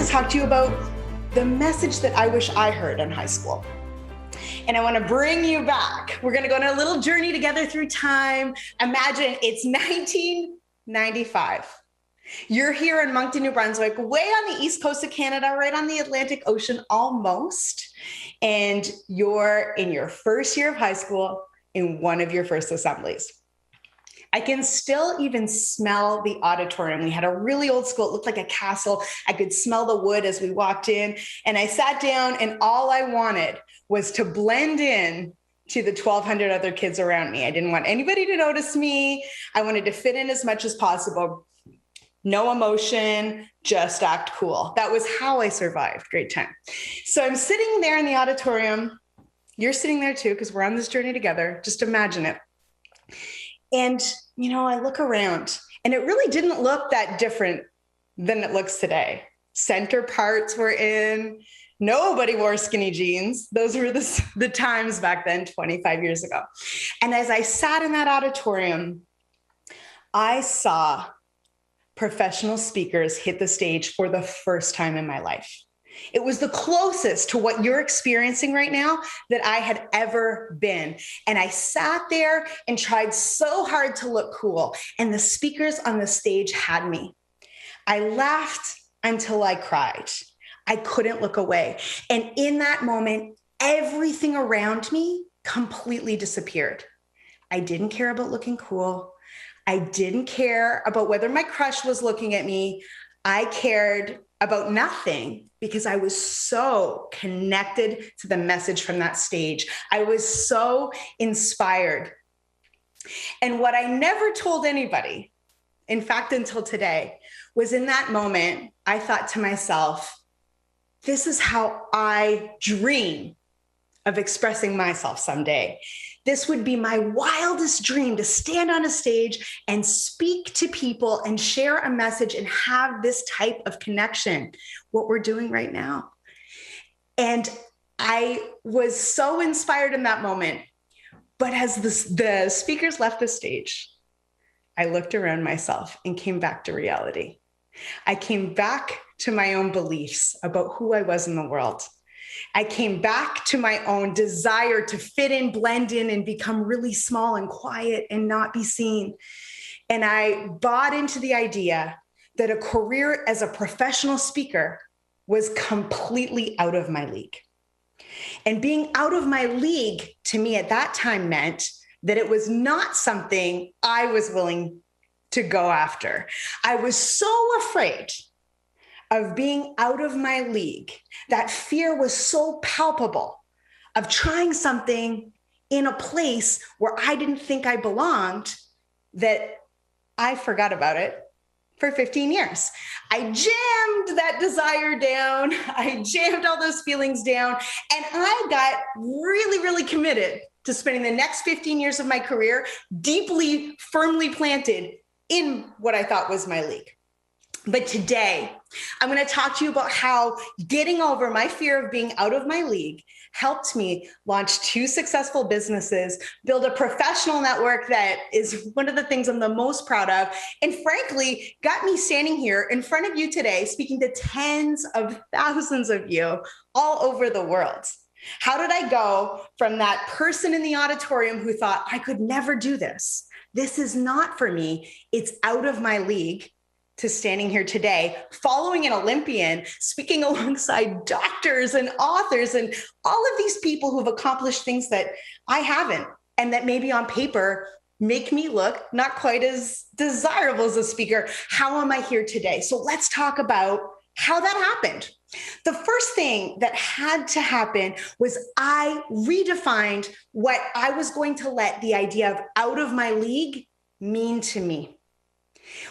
to talk to you about the message that I wish I heard in high school. And I want to bring you back. We're going to go on a little journey together through time. Imagine it's 1995. You're here in Moncton, New Brunswick, way on the east coast of Canada, right on the Atlantic Ocean almost. And you're in your first year of high school in one of your first assemblies. I can still even smell the auditorium. We had a really old school. It looked like a castle. I could smell the wood as we walked in. And I sat down, and all I wanted was to blend in to the 1,200 other kids around me. I didn't want anybody to notice me. I wanted to fit in as much as possible. No emotion, just act cool. That was how I survived grade 10. So I'm sitting there in the auditorium. You're sitting there too, because we're on this journey together. Just imagine it. And, I look around, and it really didn't look that different than it looks today. Center parts were in. Nobody wore skinny jeans. Those were the times back then, 25 years ago. And as I sat in that auditorium, I saw professional speakers hit the stage for the first time in my life. It was the closest to what you're experiencing right now that I had ever been. And I sat there and tried so hard to look cool. And the speakers on the stage had me. I laughed until I cried. I couldn't look away. And in that moment, everything around me completely disappeared. I didn't care about looking cool. I didn't care about whether my crush was looking at me. I cared about nothing because I was so connected to the message from that stage. I was so inspired. And what I never told anybody, in fact, until today, was in that moment, I thought to myself, this is how I dream of expressing myself someday. This would be my wildest dream, to stand on a stage and speak to people and share a message and have this type of connection, what we're doing right now. And I was so inspired in that moment. But as the speakers left the stage, I looked around myself and came back to reality. I came back to my own beliefs about who I was in the world. I came back to my own desire to fit in, blend in, and become really small and quiet and not be seen. And I bought into the idea that a career as a professional speaker was completely out of my league. And being out of my league to me at that time meant that it was not something I was willing to go after. I was so afraid of being out of my league. That fear was so palpable of trying something in a place where I didn't think I belonged that I forgot about it for 15 years. I jammed that desire down. I jammed all those feelings down. And I got really, really committed to spending the next 15 years of my career deeply, firmly planted in what I thought was my league. But today, I'm going to talk to you about how getting over my fear of being out of my league helped me launch 2 successful businesses, build a professional network that is one of the things I'm the most proud of, and frankly, got me standing here in front of you today, speaking to tens of thousands of you all over the world. How did I go from that person in the auditorium who thought, I could never do this? This is not for me. It's out of my league, to standing here today, following an Olympian, speaking alongside doctors and authors and all of these people who have accomplished things that I haven't, and that maybe on paper make me look not quite as desirable as a speaker. How am I here today? So let's talk about how that happened. The first thing that had to happen was I redefined what I was going to let the idea of out of my league mean to me.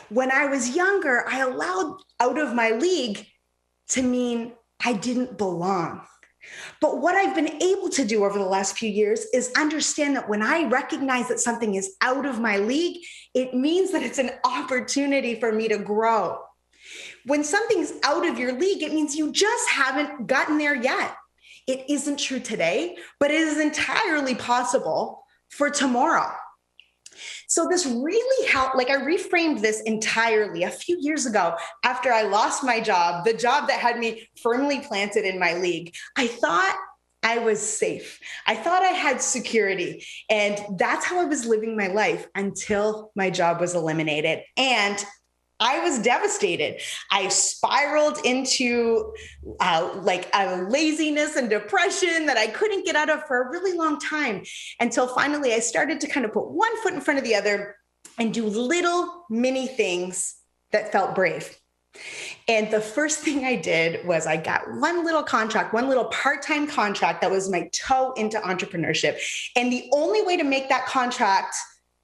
When I was younger, I allowed out of my league to mean I didn't belong. But what I've been able to do over the last few years is understand that when I recognize that something is out of my league, it means that it's an opportunity for me to grow. When something's out of your league, it means you just haven't gotten there yet. It isn't true today, but it is entirely possible for tomorrow. So this really helped. Like I reframed this entirely a few years ago after I lost my job, the job that had me firmly planted in my league. I thought I was safe. I thought I had security. And that's how I was living my life until my job was eliminated. And I was devastated. I spiraled into like a laziness and depression that I couldn't get out of for a really long time, until finally I started to kind of put one foot in front of the other and do little mini things that felt brave. And the first thing I did was I got one little contract, one little part-time contract that was my toe into entrepreneurship. And the only way to make that contract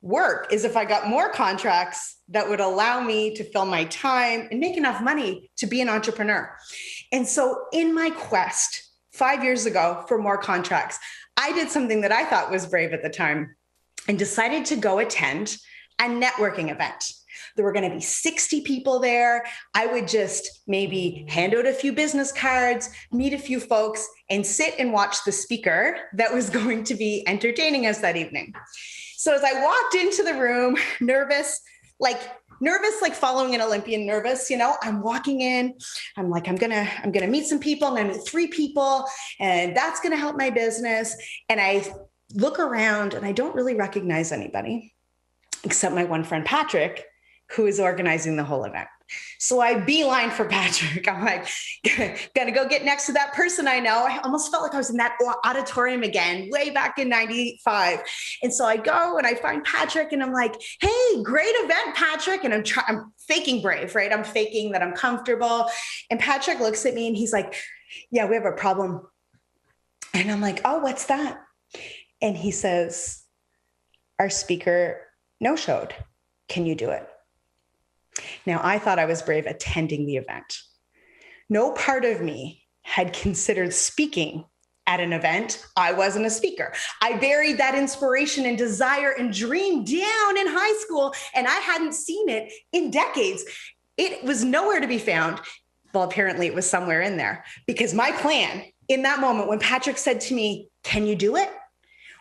work is if I got more contracts that would allow me to fill my time and make enough money to be an entrepreneur. And so in my quest 5 years ago for more contracts, I did something that I thought was brave at the time and decided to go attend a networking event. There were going to be 60 people there. I would just maybe hand out a few business cards, meet a few folks, and sit and watch the speaker that was going to be entertaining us that evening. So as I walked into the room, nervous, like following an Olympian, nervous, I'm walking in, I'm like, I'm gonna meet some people. I'm gonna meet 3 people, and that's gonna help my business. And I look around and I don't really recognize anybody except my one friend, Patrick, who is organizing the whole event. So I beeline for Patrick. I'm like, gonna go get next to that person I know. I almost felt like I was in that auditorium again, way back in 95. And so I go and I find Patrick and I'm like, hey, great event, Patrick. And I'm faking brave, right? I'm faking that I'm comfortable. And Patrick looks at me and he's like, yeah, we have a problem. And I'm like, oh, what's that? And he says, our speaker no-showed. Can you do it? Now, I thought I was brave attending the event. No part of me had considered speaking at an event. I wasn't a speaker. I buried that inspiration and desire and dream down in high school, and I hadn't seen it in decades. It was nowhere to be found. Well, apparently it was somewhere in there, because my plan in that moment when Patrick said to me, can you do it?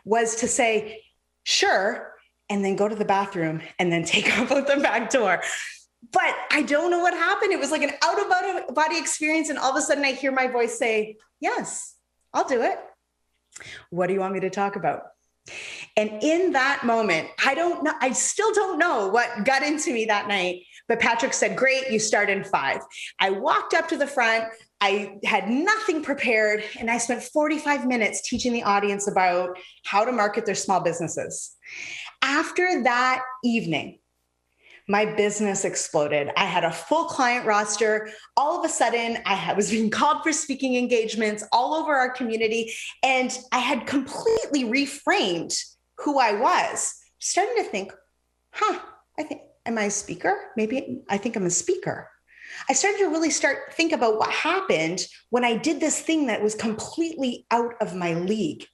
Was to say, sure, and then go to the bathroom and then take off out the back door. But I don't know what happened. It was like an out-of-body experience. And all of a sudden I hear my voice say, yes, I'll do it. What do you want me to talk about? And in that moment, I still don't know what got into me that night. But Patrick said, great, you start in 5. I walked up to the front. I had nothing prepared. And I spent 45 minutes teaching the audience about how to market their small businesses. After that evening, my business exploded. I had a full client roster. All of a sudden, I was being called for speaking engagements all over our community. And I had completely reframed who I was. Starting to think, am I a speaker? Maybe I think I'm a speaker. I started to really think about what happened when I did this thing that was completely out of my league.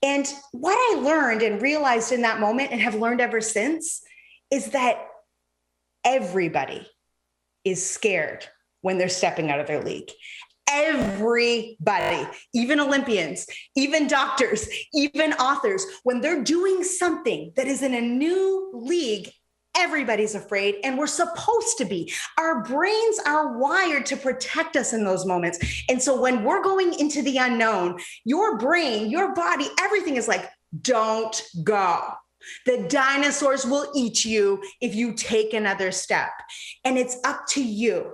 And what I learned and realized in that moment, and have learned ever since, is that everybody is scared when they're stepping out of their league. Everybody, even Olympians, even doctors, even authors, when they're doing something that is in a new league, everybody's afraid, and we're supposed to be. Our brains are wired to protect us in those moments. And so when we're going into the unknown, your brain, your body, everything is like, don't go. The dinosaurs will eat you if you take another step. And it's up to you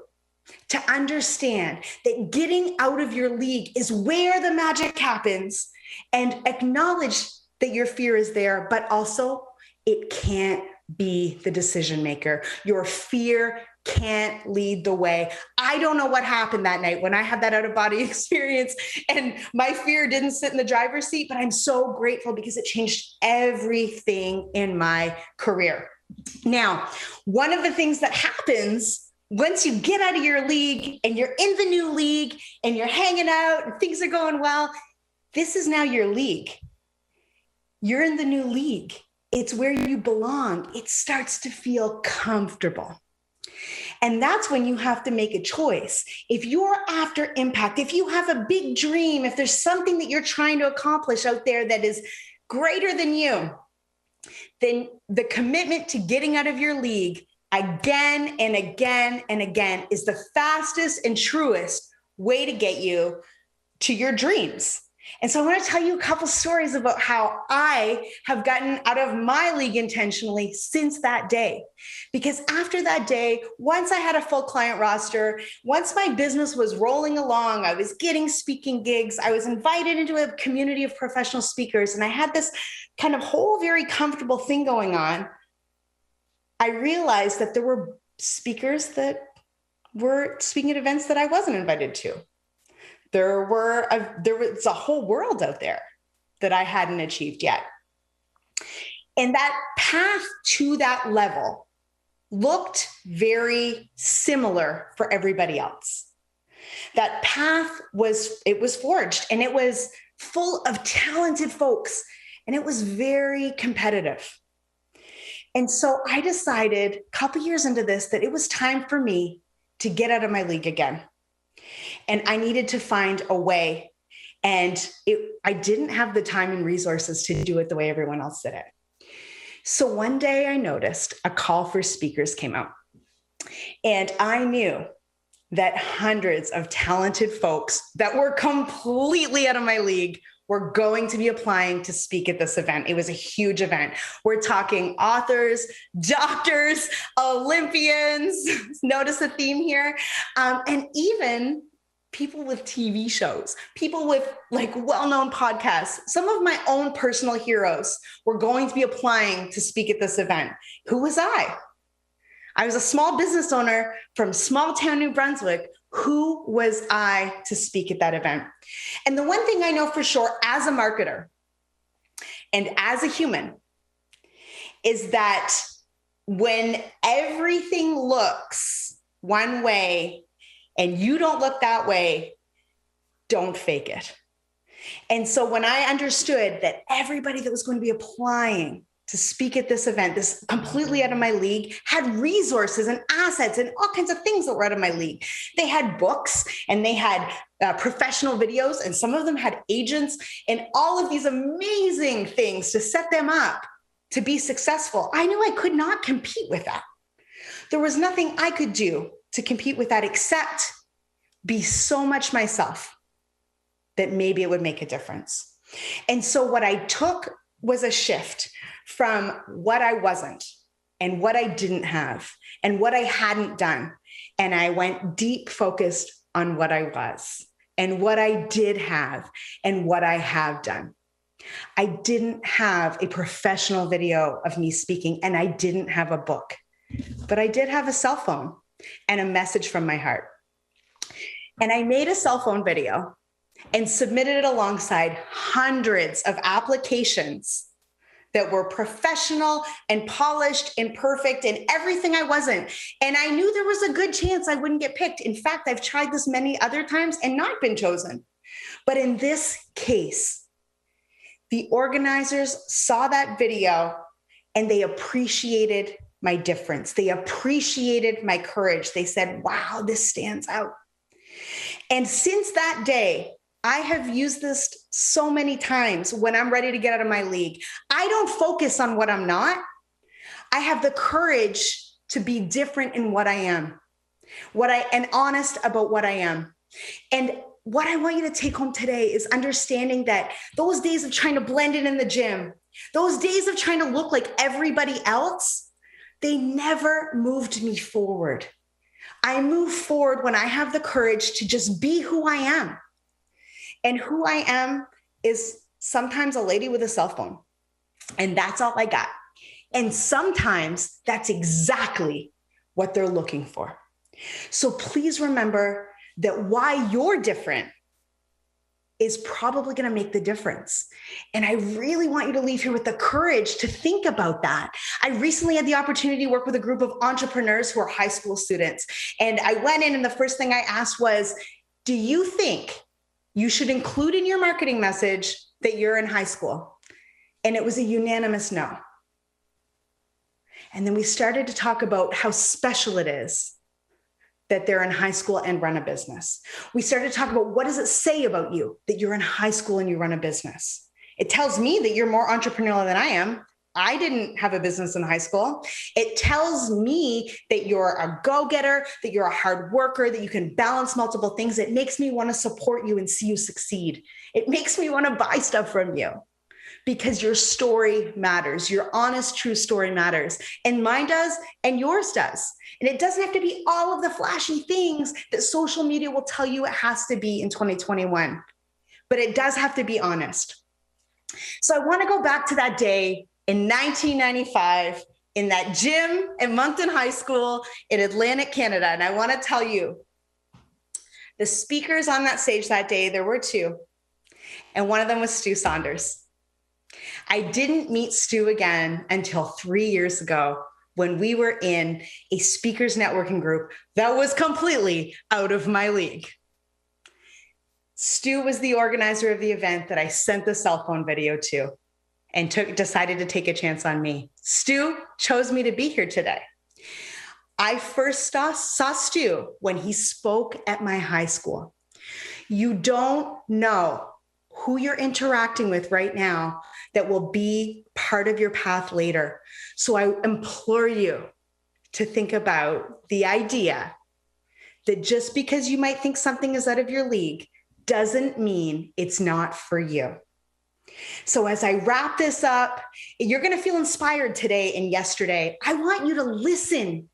to understand that getting out of your league is where the magic happens, and acknowledge that your fear is there, but also it can't be the decision maker. Your fear can't lead the way. I don't know what happened that night when I had that out-of-body experience and my fear didn't sit in the driver's seat, but I'm so grateful because it changed everything in my career. Now, one of the things that happens once you get out of your league and you're in the new league and you're hanging out and things are going well, this is now your league. You're in the new league. It's where you belong. It starts to feel comfortable. And that's when you have to make a choice. If you're after impact, if you have a big dream, if there's something that you're trying to accomplish out there that is greater than you, then the commitment to getting out of your league again and again and again is the fastest and truest way to get you to your dreams. And so I want to tell you a couple stories about how I have gotten out of my league intentionally since that day. Because after that day, once I had a full client roster, once my business was rolling along, I was getting speaking gigs, I was invited into a community of professional speakers, and I had this kind of whole very comfortable thing going on. I realized that there were speakers that were speaking at events that I wasn't invited to. There was a whole world out there that I hadn't achieved yet. And that path to that level looked very similar for everybody else. That path was forged, and it was full of talented folks, and it was very competitive. And so I decided a couple years into this that it was time for me to get out of my league again. And I needed to find a way. And I didn't have the time and resources to do it the way everyone else did it. So one day I noticed a call for speakers came out. And I knew that hundreds of talented folks that were completely out of my league were going to be applying to speak at this event. It was a huge event. We're talking authors, doctors, Olympians, notice a theme here, and even people with TV shows, people with like well-known podcasts. Some of my own personal heroes were going to be applying to speak at this event. Who was I? I was a small business owner from small town New Brunswick. Who was I to speak at that event? And the one thing I know for sure as a marketer and as a human is that when everything looks one way and you don't look that way, don't fake it. And so when I understood that everybody that was going to be applying to speak at this event, this completely out of my league, had resources and assets and all kinds of things that were out of my league. They had books and they had professional videos, and some of them had agents and all of these amazing things to set them up to be successful. I knew I could not compete with that. There was nothing I could do to compete with that except be so much myself that maybe it would make a difference. And so what I took was a shift from what I wasn't and what I didn't have and what I hadn't done. And I went deep focused on what I was and what I did have and what I have done. I didn't have a professional video of me speaking, and I didn't have a book, but I did have a cell phone and a message from my heart. And I made a cell phone video and submitted it alongside hundreds of applications that were professional and polished and perfect and everything I wasn't. And I knew there was a good chance I wouldn't get picked. In fact, I've tried this many other times and not been chosen. But in this case, the organizers saw that video and they appreciated my difference. They appreciated my courage. They said, wow, this stands out. And since that day, I have used this so many times when I'm ready to get out of my league. I don't focus on what I'm not. I have the courage to be different in what I am, and honest about what I am. And what I want you to take home today is understanding that those days of trying to blend in the gym, those days of trying to look like everybody else, they never moved me forward. I move forward when I have the courage to just be who I am. And who I am is sometimes a lady with a cell phone. And that's all I got. And sometimes that's exactly what they're looking for. So please remember that why you're different is probably going to make the difference. And I really want you to leave here with the courage to think about that. I recently had the opportunity to work with a group of entrepreneurs who are high school students. And I went in and the first thing I asked was, do you think you should include in your marketing message that you're in high school? And it was a unanimous no. And then we started to talk about how special it is that they're in high school and run a business. We started to talk about what does it say about you that you're in high school and you run a business? It tells me that you're more entrepreneurial than I am. I didn't have a business in high school. It tells me that you're a go-getter, that you're a hard worker, that you can balance multiple things. It makes me want to support you and see you succeed. It makes me want to buy stuff from you because your story matters. Your honest, true story matters. And mine does, and yours does. And it doesn't have to be all of the flashy things that social media will tell you it has to be in 2021, but it does have to be honest. So I want to go back to that day in 1995 in that gym at Moncton High School in Atlantic Canada. And I want to tell you, the speakers on that stage that day, there were two, and one of them was Stu Saunders. I didn't meet Stu again until 3 years ago when we were in a speakers networking group that was completely out of my league. Stu was the organizer of the event that I sent the cell phone video to and decided to take a chance on me. Stu chose me to be here today. I first saw Stu when he spoke at my high school. You don't know who you're interacting with right now that will be part of your path later. So I implore you to think about the idea that just because you might think something is out of your league doesn't mean it's not for you. So as I wrap this up, you're going to feel inspired today and yesterday. I want you to listen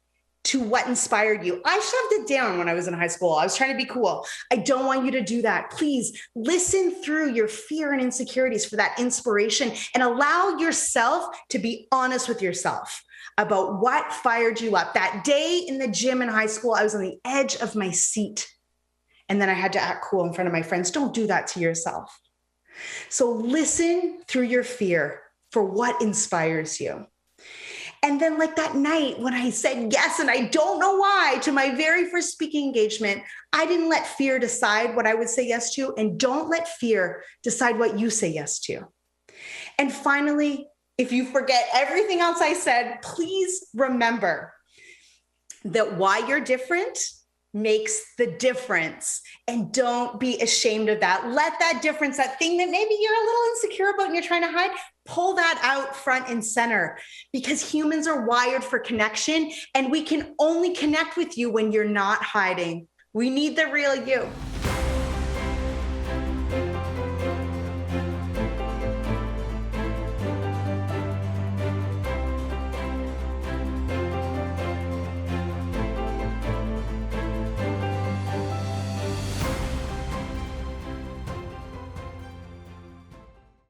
to what inspired you. I shoved it down when I was in high school. I was trying to be cool. I don't want you to do that. Please listen through your fear and insecurities for that inspiration and allow yourself to be honest with yourself about what fired you up. That day in the gym in high school, I was on the edge of my seat. And then I had to act cool in front of my friends. Don't do that to yourself. So listen through your fear for what inspires you. And then like that night when I said yes, and I don't know why, to my very first speaking engagement, I didn't let fear decide what I would say yes to, and don't let fear decide what you say yes to. And finally, if you forget everything else I said, please remember that why you're different makes the difference. And don't be ashamed of that. Let that difference, that thing that maybe you're a little insecure about and you're trying to hide, pull that out front and center, because humans are wired for connection, and we can only connect with you when you're not hiding. We need the real you.